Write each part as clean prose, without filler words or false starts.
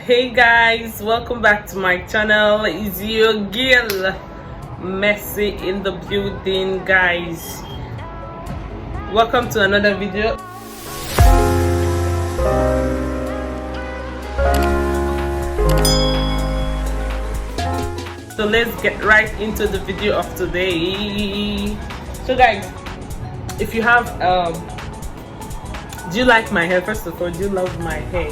Hey guys, welcome back to my channel. It's your girl Mercy in the building, guys. Welcome to another video. So let's get right into the video of today. So guys, if you have do you like my hair? First of all, do you love my hair?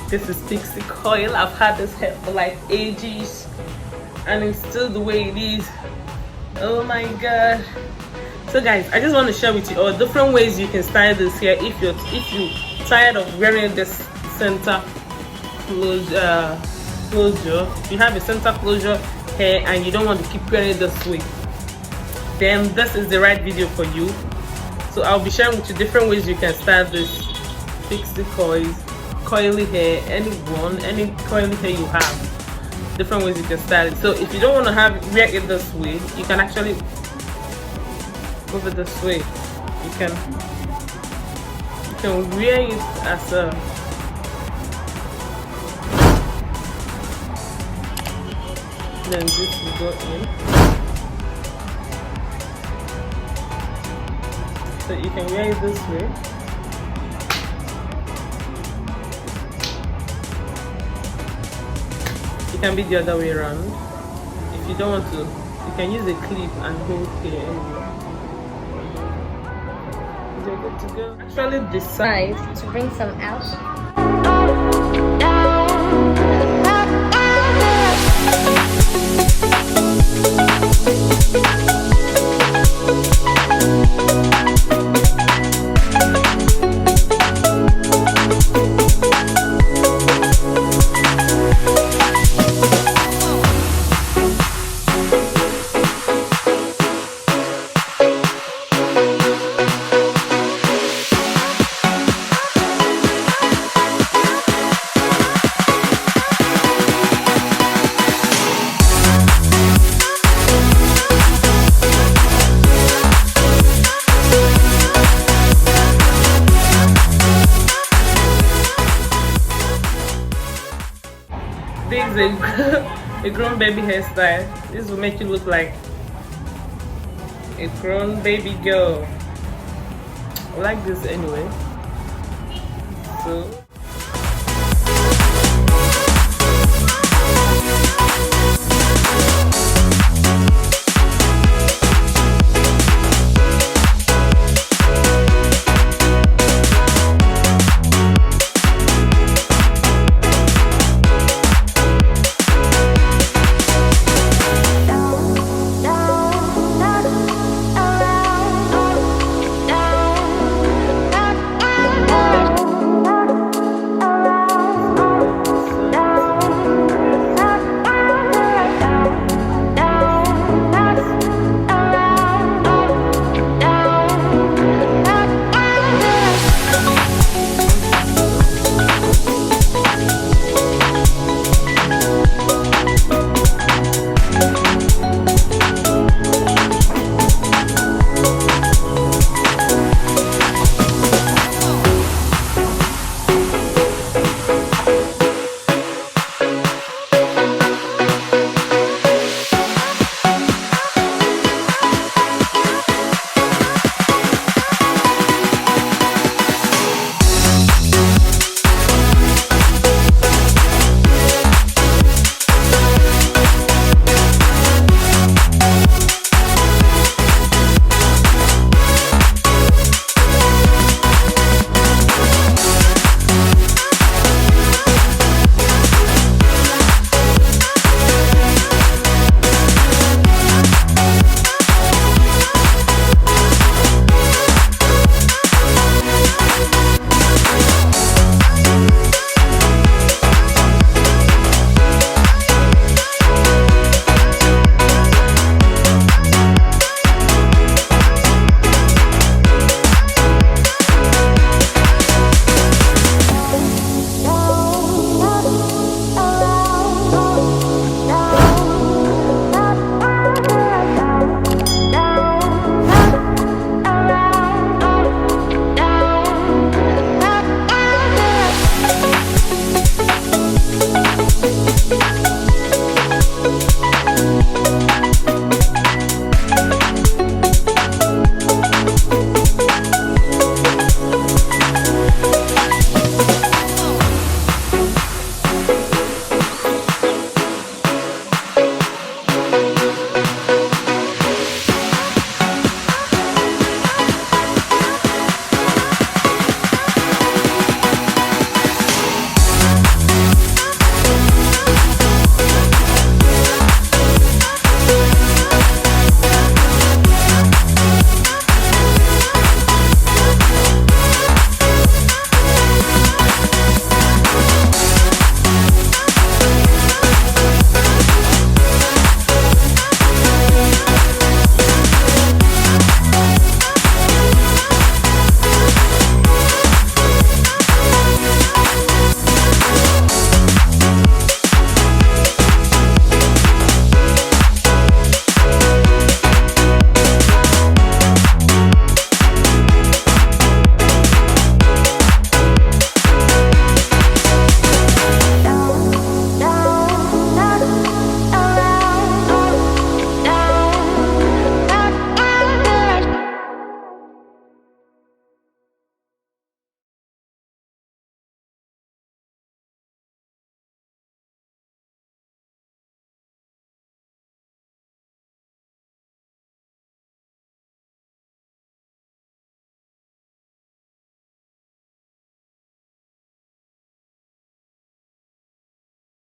This is pixie coil. I've had this hair for like ages and it's still the way it is. Oh my god. So guys, I just want to share with you all different ways you can style this hair if you're tired of wearing this center closure. If you have a center closure hair and you don't want to keep wearing it this way, then this is the right video for you. So I'll be sharing with you different ways you can style this pixie coily hair, any coily hair you have, different ways you can style it. So if you don't want to wear it this way, you can actually move it this way. You can wear it as a then this will go in. So you can wear it this way. It can be the other way around. If you don't want to, you can use a clip and hold here anyway. You're good to go. Actually decide to bring some out. This is a grown baby hairstyle. This will make you look like a grown baby girl. I like this anyway. So